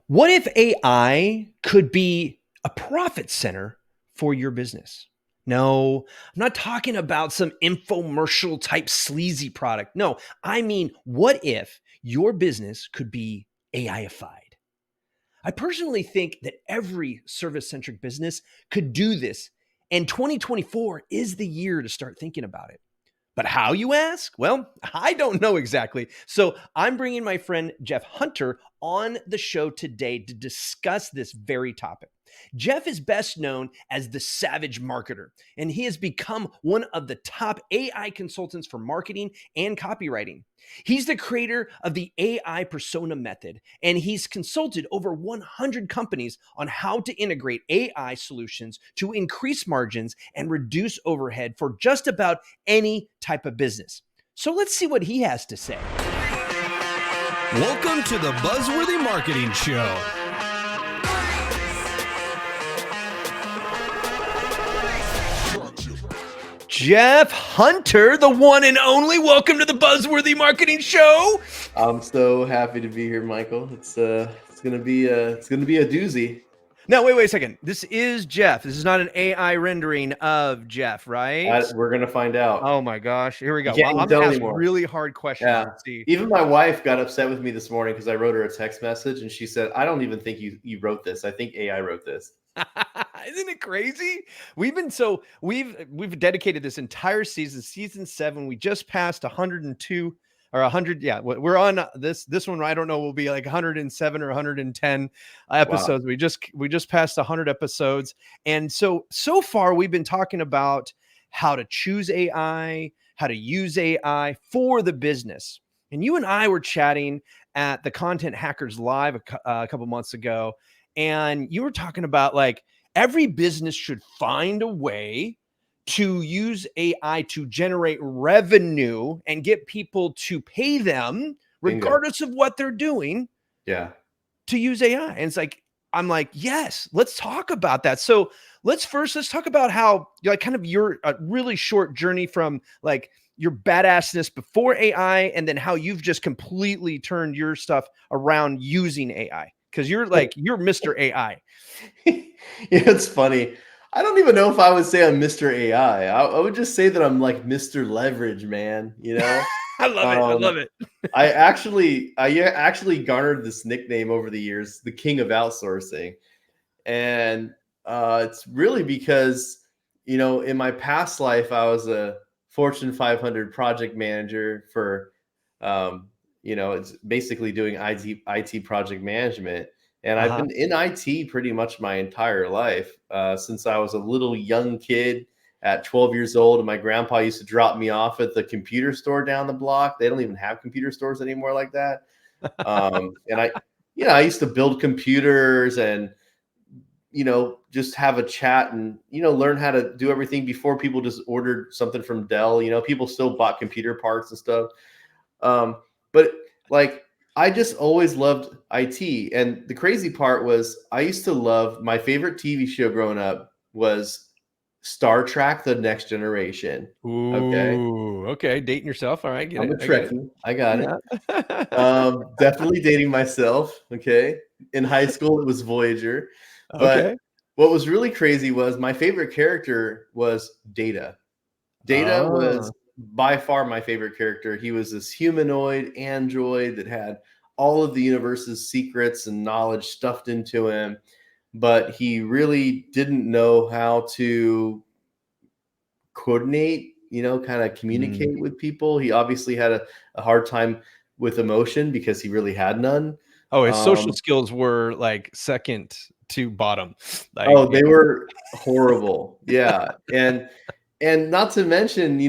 What if AI could be a profit center for your business? No, I'm not talking about some infomercial type sleazy product. No, I mean, what if your business could be AI-ified? I personally think that every service centric business could do this. And 2024 is the year to start thinking about it. But how, you ask? Well, I don't know exactly. So I'm bringing my friend Jeff Hunter on the show today to discuss this very topic. Jeff is best known as the Savage Marketer, and he has become one of the top AI consultants for marketing and copywriting. He's the creator of the AI persona method, and he's consulted over 100 companies on how to integrate AI solutions to increase margins and reduce overhead for just about any type of business. So let's see what he has to say. Welcome to the Buzzworthy Marketing Show. Jeff Hunter, the one and only. Welcome to the Buzzworthy Marketing Show. I'm so happy to be here, Michael. It's gonna be a doozy. Now, wait a second. This is Jeff. This is not an AI rendering of Jeff, right? We're gonna find out. Oh my gosh. Here we go. You can't Well, I'm tell gonna ask anymore. really hard questions. Yeah. Let's see. Even my wife got upset with me this morning because I wrote her a text message and she said, "I don't even think you wrote this. I think AI wrote this." Isn't it crazy? We've dedicated this entire season 7. We just passed 102 or 100. Yeah, we're on this one. I don't know. Will be like 107 or 110 episodes. Wow. We just passed 100 episodes, and so far we've been talking about how to choose AI, how to use AI for the business. And you and I were chatting at the Content Hackers Live a couple months ago, and you were talking about like every business should find a way to use AI to generate revenue and get people to pay them regardless of what they're doing. Yeah. To use AI. And it's like, I'm like, yes, let's talk about that. So let's talk about how like kind of your really short journey from like your badassness before AI and then how you've just completely turned your stuff around using AI. Because you're Mr. AI. Yeah, it's funny. I don't even know if I would say I'm Mr. AI. I would just say that I'm like Mr. Leverage, man. You know, I love it. I love it. I actually garnered this nickname over the years, the King of Outsourcing, and it's really because in my past life I was a Fortune 500 project manager for it's basically doing IT project management. And I've been in IT pretty much my entire life, since I was a little young kid at 12 years old. And my grandpa used to drop me off at the computer store down the block. They don't even have computer stores anymore like that. And I used to build computers and, just have a chat and, learn how to do everything before people just ordered something from Dell. People still bought computer parts and stuff. But like, I just always loved IT. And the crazy part was I used to love, my favorite TV show growing up was Star Trek: The Next Generation. Okay. Dating yourself. All right. I'm a Trekkie. I got it. Definitely dating myself. Okay. In high school, it was Voyager. But what was really crazy was my favorite character was Data. Data was by far my favorite character. He was this humanoid android that had all of the universe's secrets and knowledge stuffed into him, but he really didn't know how to coordinate, kind of communicate with people. He obviously had a hard time with emotion because he really had none. His social skills were like second to bottom. They were horrible. Yeah. And not to mention,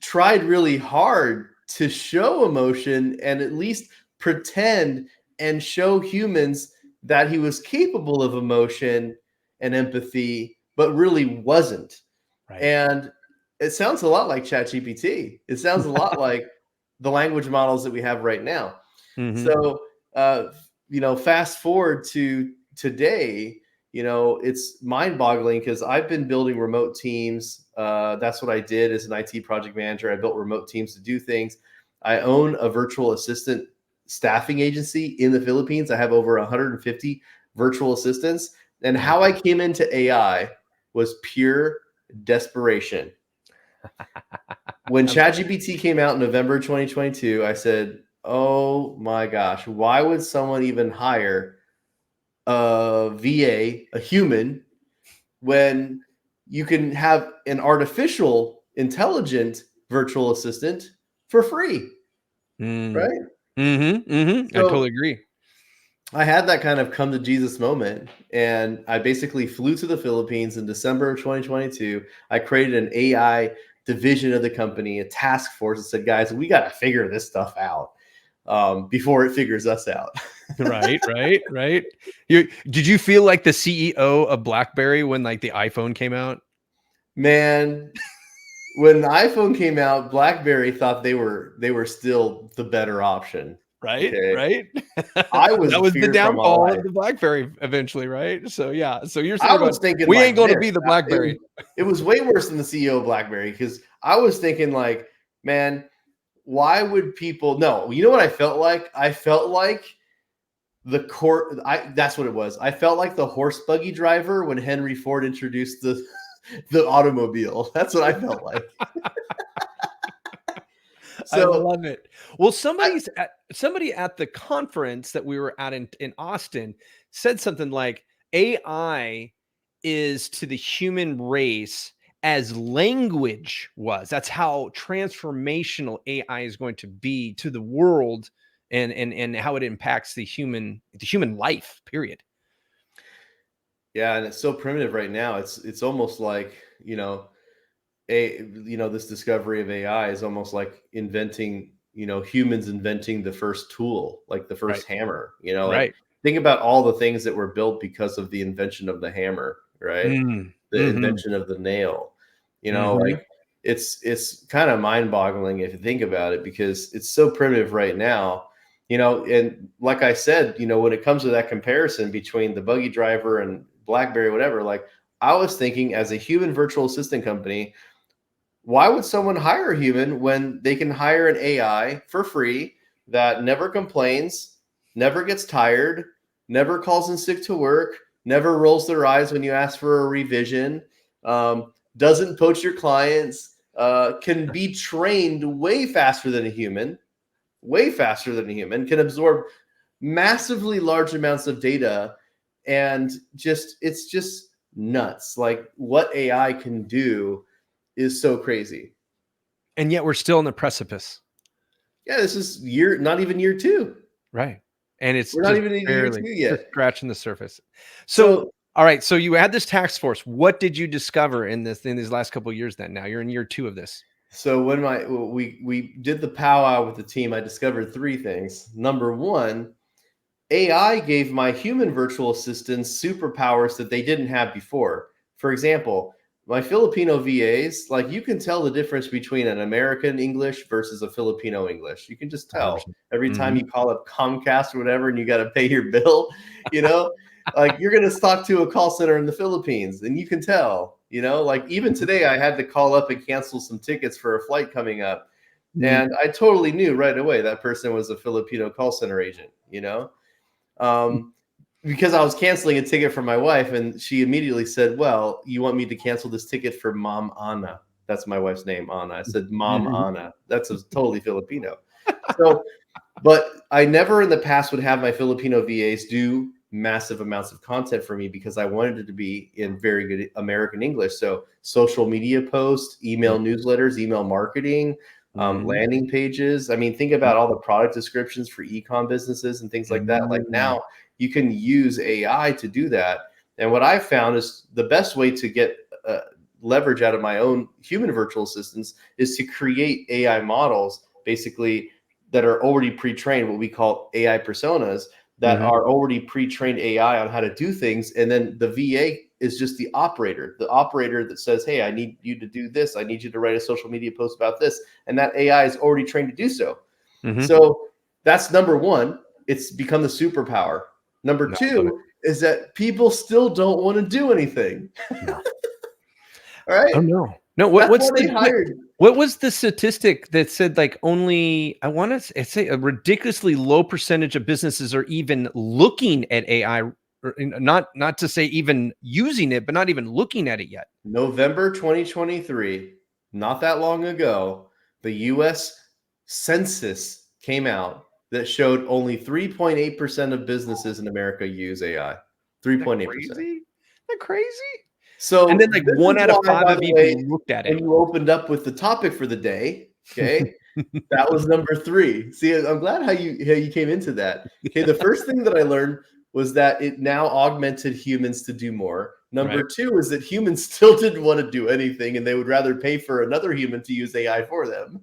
tried really hard to show emotion and at least pretend and show humans that he was capable of emotion and empathy, but really wasn't. Right. And it sounds a lot like ChatGPT. It sounds a lot like the language models that we have right now. Mm-hmm. So, fast forward to today, it's mind-boggling because I've been building remote teams. That's what I did as an IT project manager. I built remote teams to do things. I own a virtual assistant staffing agency in the Philippines. I have over 150 virtual assistants. And how I came into AI was pure desperation. When ChatGPT came out in November 2022, I said, oh my gosh, why would someone even hire a VA, a human, when you can have an artificial intelligent virtual assistant for free, right? I totally agree. I had that kind of come to Jesus moment, and I basically flew to the Philippines in December of 2022. I created an AI division of the company, a task force, and said, guys, we got to figure this stuff out before it figures us out. Right. Did you feel like the CEO of BlackBerry when like the iPhone came out? Man, when the iPhone came out, BlackBerry thought they were still the better option. Right. I was That in was the fear for my downfall life. of the BlackBerry eventually, right? So yeah. So you're I saying was thinking we like ain't going to this. be the BlackBerry. It was way worse than the CEO of BlackBerry, because I was thinking like, man, why would people? No, you know what I felt like? I felt like that's what it was. I felt like the horse buggy driver when Henry Ford introduced the automobile. That's what I felt like. I love it. Well, somebody at the conference that we were at in Austin said something like AI is to the human race as language was. That's how transformational AI is going to be to the world and how it impacts the human life, period. Yeah, and it's so primitive right now. It's almost like, this discovery of AI is almost like inventing, humans inventing the first tool, like the first hammer, like Right. think about all the things that were built because of the invention of the hammer, right? The invention of the nail, like it's kind of mind boggling if you think about it, because it's so primitive right now, and like I said, when it comes to that comparison between the buggy driver and BlackBerry, whatever, like I was thinking as a human virtual assistant company, why would someone hire a human when they can hire an AI for free that never complains, never gets tired, never calls in sick to work, never rolls their eyes when you ask for a revision, doesn't poach your clients, can be trained way faster than a human, can absorb massively large amounts of data, and it's just nuts. Like what AI can do is so crazy. And yet we're still on the precipice. Yeah, this is not even year 2. Right. And it's We're not even in year 2 just yet. scratching the surface. So all right. So you had this task force. What did you discover in these last couple of years then? Now you're in year 2 of this. So when we did the powwow with the team, I discovered 3 things. Number 1, AI gave my human virtual assistants superpowers that they didn't have before. For example, my Filipino VAs, like you can tell the difference between an American English versus a Filipino English. You can just tell 100%. every time you call up Comcast or whatever and you got to pay your bill, like you're going to talk to a call center in the Philippines and you can tell, like even today I had to call up and cancel some tickets for a flight coming up. And I totally knew right away that person was a Filipino call center agent, because I was canceling a ticket for my wife, and she immediately said, well, you want me to cancel this ticket for Mom Anna? That's my wife's name, Anna. I said, Mom Anna. That's totally Filipino. So, but I never in the past would have my Filipino VAs do massive amounts of content for me because I wanted it to be in very good American English. So social media posts, email newsletters, email marketing, landing pages. I mean, think about all the product descriptions for e-com businesses and things like that. Like now you can use AI to do that. And what I've found is the best way to get leverage out of my own human virtual assistants is to create AI models, basically, that are already pre-trained, what we call AI personas, that are already pre-trained AI on how to do things. And then the VA is just the operator that says, hey, I need you to do this. I need you to write a social media post about this. And that AI is already trained to do so. So that's number 1. It's become the superpower. Number 2 is that people still don't want to do anything. No. All right. Oh no. What's What was the statistic that said like only, I want to say a ridiculously low percentage of businesses are even looking at AI, or not to say even using it, but not even looking at it yet. November 2023, not that long ago, the US Census came out that showed only 3.8% of businesses in America use AI. 3.8%. Crazy? That crazy? And So then like this one is out of why, five by have the way, even looked at when it. you opened up with the topic for the day, okay, that was number 3. See, I'm glad how you came into that. Okay, the first thing that I learned was that it now augmented humans to do more. Number Right. 2 is that humans still didn't want to do anything, and they would rather pay for another human to use AI for them.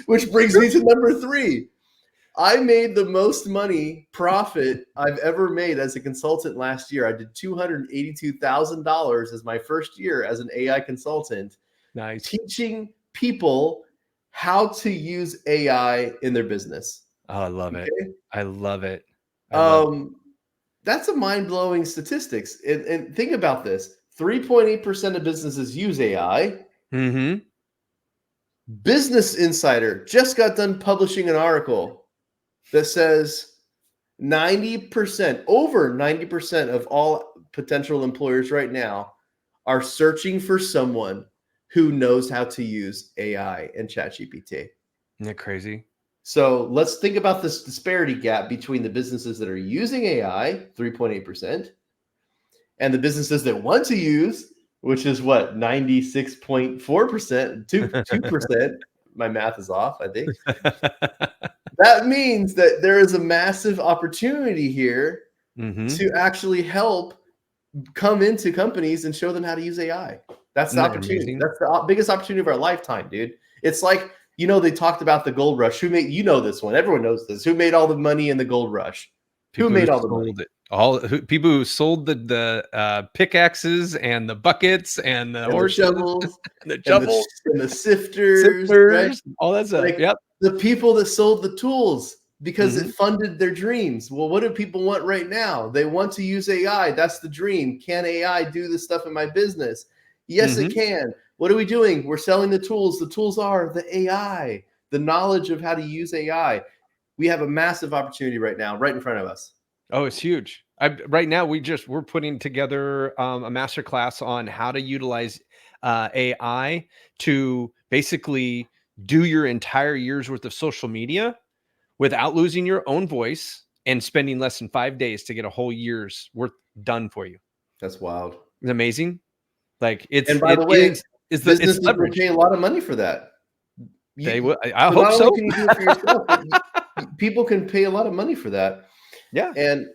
Which brings me to number 3. I made the most money profit I've ever made as a consultant last year. I did $282,000 as my first year as an AI consultant, Nice. teaching people how to use AI in their business. Oh, I love it. Okay. I love it. I love it. That's a mind-blowing statistics. And think about this. 3.8% of businesses use AI. Mm-hmm. Business Insider just got done publishing an article that says 90%, over 90% of all potential employers right now are searching for someone who knows how to use AI and ChatGPT. Isn't that crazy? So let's think about this disparity gap between the businesses that are using AI, 3.8%, and the businesses that want to use, which is what, 96.4%, 2%. My math is off, I think. That means that there is a massive opportunity here Mm-hmm. to actually help come into companies and show them how to use AI. That's the Isn't that opportunity. amazing? That's the biggest opportunity of our lifetime, dude. It's like, they talked about the gold rush. Who made, this one? Everyone knows this. Who made all the money in the gold rush? Who People made who all the money? sold it. People who sold the pickaxes and the buckets and the And the horses shovels and the and shovels, the sifters, right? sifters, all that stuff. Like Yep. the people that sold the tools because Mm-hmm. it funded their dreams. Well, what do people want right now? They want to use AI. That's the dream. Can AI do this stuff in my business? Yes, it Mm-hmm. can. What are we doing? We're selling the tools. The tools are the AI, the knowledge of how to use AI. We have a massive opportunity right now, right in front of us. Oh, it's huge. Right now, we're putting together a master class on how to utilize AI to basically do your entire year's worth of social media without losing your own voice and spending less than 5 days to get a whole year's worth done for you. That's wild. It's amazing. Like And by it the way, it's businesses will leverage. pay a lot of money for that. They You, will. I so hope not only so. can you do it for yourself, but people can pay a lot of money for that. Yeah. And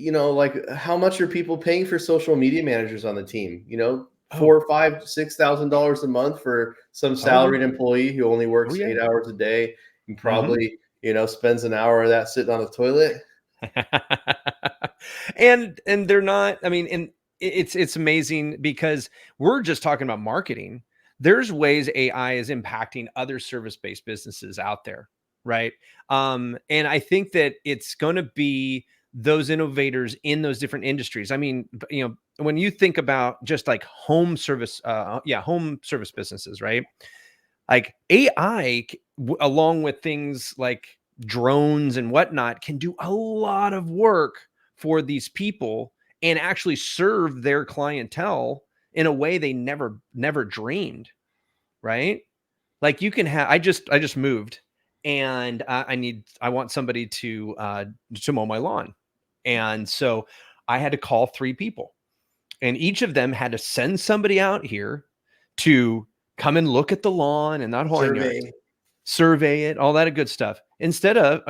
like how much are people paying for social media managers on the team? Oh. $4, $5, $6,000 a month for some Oh yeah. salaried employee who only Oh works yeah. 8 hours a day and Mm-hmm. probably spends an hour of that sitting on the toilet. And they're not, I mean, and it's amazing because we're just talking about marketing. There's ways AI is impacting other service-based businesses out there, right? And I think that it's going to be those innovators in those different industries. I mean, when you think about just like home service businesses, right? Like AI, along with things like drones and whatnot, can do a lot of work for these people and actually serve their clientele in a way they never dreamed. Right? Like you can have. I just moved, and I want somebody to mow my lawn, and so I had to call 3 people, and each of them had to send somebody out here to come and look at the lawn and that whole nine yards, Survey. survey it, all that good stuff. Instead of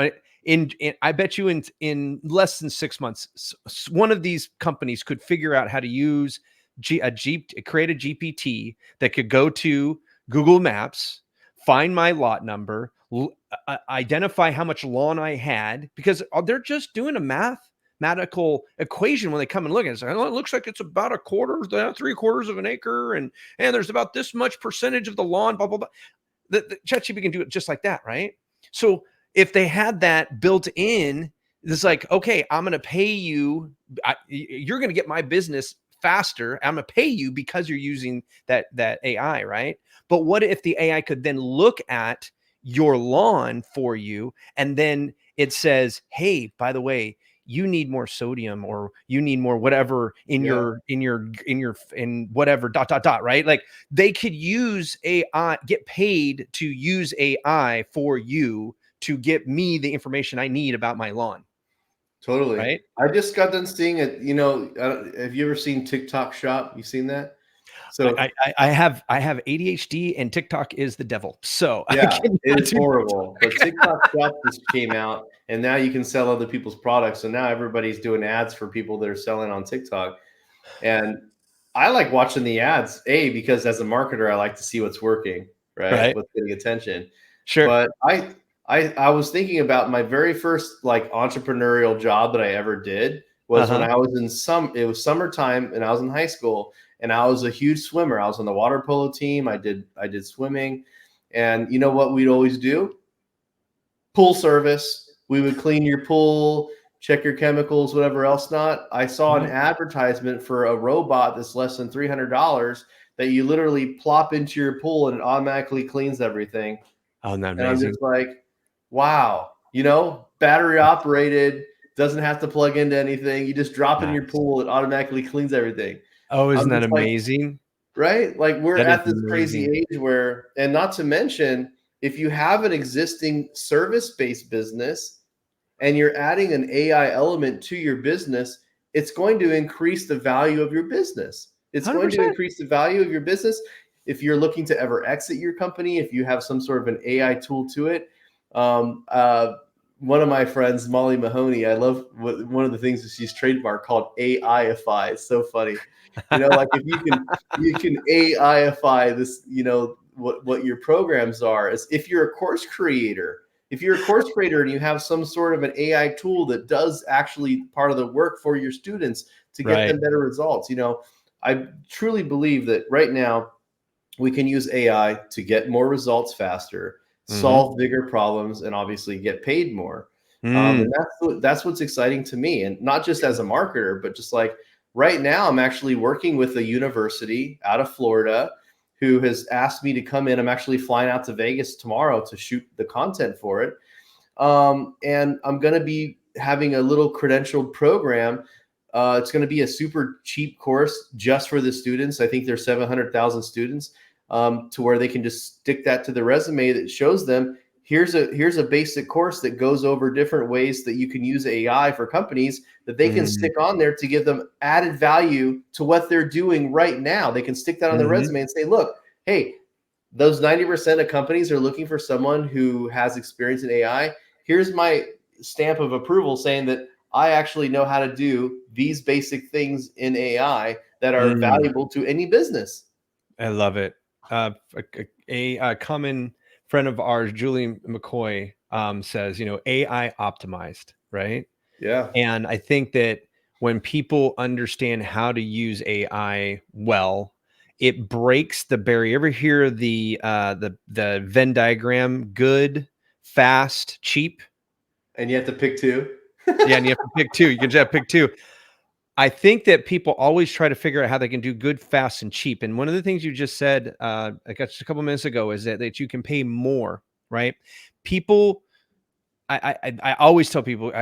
in I bet you in less than 6 months, one of these companies could figure out how to use create a GPT that could go to Google Maps, find my lot number, identify how much lawn I had, because they're just doing a mathematical equation when they come and look at it. It's like, oh, it looks like it's about a quarter, 3/4 of an acre, and there's about this much percentage of the lawn, blah blah blah. The ChatGPT can do it just like that, right? So if they had that built in, it's like, okay, I'm going to pay you. You're going to get my business faster. I'm going to pay you because you're using that AI, right? But what if the AI could then look at your lawn for you, and then it says, hey, by the way, you need more sodium, or you need more whatever in in whatever right? Like, they could use AI, get paid to use AI for you to get me the information I need about my lawn, Totally. right? I just got done seeing it. Have you ever seen TikTok Shop? You seen that? So I have ADHD, and TikTok is the devil. So I yeah, it cannot is do horrible. But TikTok Shop just came out, and now you can sell other people's products. So now everybody's doing ads for people that are selling on TikTok. And I like watching the ads, because as a marketer, I like to see what's working, right? right. What's getting attention. Sure. But I was thinking about my very first like entrepreneurial job that I ever did was when Uh-huh. I was it was summertime and I was in high school, and I was a huge swimmer. I was on the water polo team. I did swimming. And you know what we'd always do? Pool service. We would clean your pool, check your chemicals, whatever else not. I saw an Mhm. advertisement for a robot that's less than $300 that you literally plop into your pool and it automatically cleans everything. Oh, isn't that And I'm amazing? just like, wow, battery operated, doesn't have to plug into anything. You just drop it in your Nice. pool, it automatically cleans everything. Oh, isn't I'm that just like, amazing? right? Like, we're That is at this crazy amazing. age where, and not to mention, if you have an existing service-based business and you're adding an AI element to your business, it's going to increase the value of your business. It's going to 100%. increase the value of your business. If you're looking to ever exit your company, if you have some sort of an AI tool to it. um, uh, One of my friends, Molly Mahoney, I love one of the things that she's trademarked called AIify. It's so funny. Like, if you can AIify this, what your programs are. Is if you're a course creator, and you have some sort of an AI tool that does actually part of the work for your students to get Right. them better results. I truly believe that right now we can use AI to get more results faster, Mhm. solve bigger problems, and obviously get paid more. Mm. And that's what's exciting to me, and not just as a marketer, but just like right now, I'm actually working with a university out of Florida who has asked me to come in. I'm actually flying out to Vegas tomorrow to shoot the content for it, and I'm going to be having a little credentialed program. It's going to be a super cheap course just for the students. I think there's 700,000 students, to where they can just stick that to the resume that shows them here's a basic course that goes over different ways that you can use AI for companies that they can Mm. stick on there to give them added value to what they're doing right now. They can stick that on the Mhm. resume and say, look, hey, those 90% of companies are looking for someone who has experience in AI. Here's my stamp of approval saying that I actually know how to do these basic things in AI that are Mm. valuable to any business. I love it. A common friend of ours, Julie McCoy, says, AI optimized, right? Yeah. And I think that when people understand how to use AI well, it breaks the barrier. Ever hear the Venn diagram? Good, fast, cheap. And you have to pick two. Yeah, and you have to pick two. You can just pick two. I think that people always try to figure out how they can do good, fast, and cheap. And one of the things you just said, like just a couple minutes ago, is that you can pay more, right? People, I always tell people,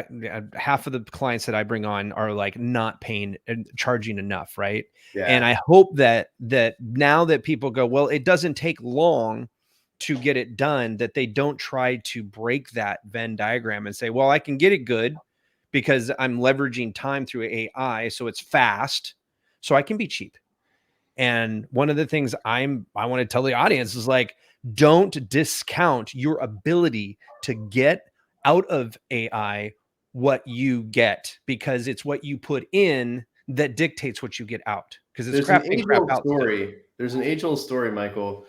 half of the clients that I bring on are like not paying and charging enough, right? And Yeah. I hope that now that people go, well, it doesn't take long to get it done, that they don't try to break that Venn diagram and say, well, I can get it good because I'm leveraging time through AI, so it's fast, so I can be cheap. And one of the things I want to tell the audience is like, don't discount your ability to get out of AI what you get, because it's what you put in that dictates what you get out, because it's There's an crap in, crap age-old out still. story. There's an age-old story, Michael,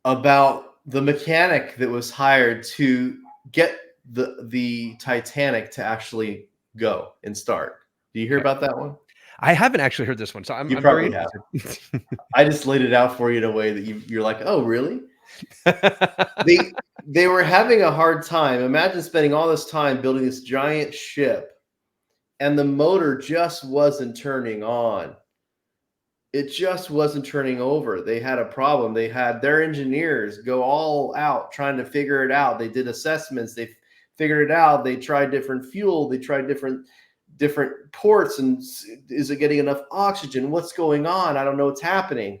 about the mechanic that was hired to get the Titanic to actually go and start. Do you hear Okay. about that one? I haven't actually heard this one, so You I'm very probably have. interested. I just laid it out for you in a way that you're like, oh, really? They were having a hard time. Imagine spending all this time building this giant ship, and the motor just wasn't turning on. it just wasn't turning over. They had a problem. They had their engineers go all out trying to figure it out. They did assessments. They figured it out. They tried different fuel. They tried different ports. And is it getting enough oxygen? What's going on? I don't know what's happening.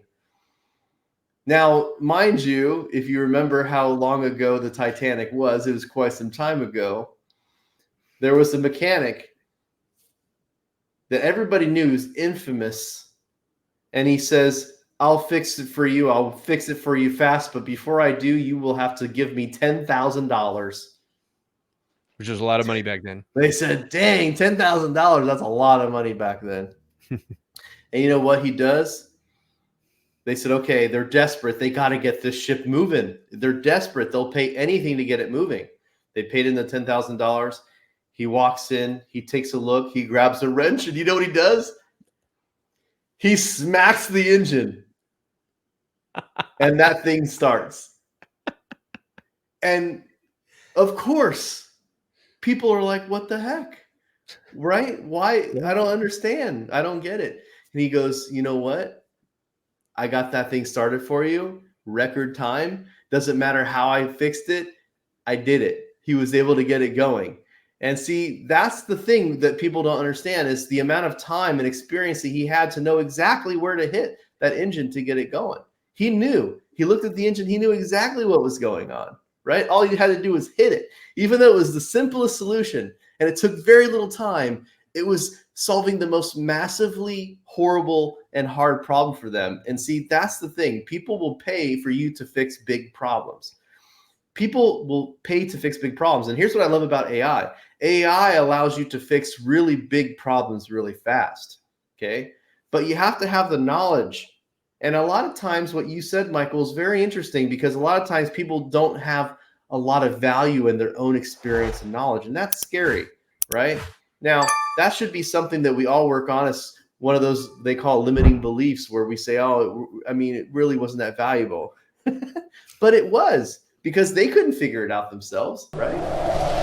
Now, mind you, if you remember how long ago the Titanic was, it was quite some time ago. There was a mechanic that everybody knew was infamous. And he says, I'll fix it for you. I'll fix it for you fast. But before I do, you will have to give me $10,000. Which was a lot of money back then. They said, dang, $10,000. That's a lot of money back then. And you know what he does? They said, okay, they're desperate. They got to get this ship moving. They're desperate. They'll pay anything to get it moving. They paid in the $10,000. He walks in. He takes a look. He grabs a wrench. And you know what he does? He smacks the engine. And that thing starts. And of course, people are like, what the heck? Right? Why? I don't understand. I don't get it. And he goes, you know what? I got that thing started for you. Record time. Doesn't matter how I fixed it. I did it. He was able to get it going. And see, that's the thing that people don't understand is the amount of time and experience that he had to know exactly where to hit that engine to get it going. He knew. He looked at the engine. He knew exactly what was going on, right? All you had to do was hit it. Even though it was the simplest solution and it took very little time, it was solving the most massively horrible and hard problem for them. And see, that's the thing. People will pay for you to fix big problems. People will pay to fix big problems. And here's what I love about AI. AI allows you to fix really big problems really fast, okay? But you have to have the knowledge. And a lot of times what you said, Michael, is very interesting because a lot of times people don't have a lot of value in their own experience and knowledge. And that's scary, right? Now, that should be something that we all work on as one of those they call limiting beliefs where we say, oh, I mean, it really wasn't that valuable. But it was. Because they couldn't figure it out themselves, right?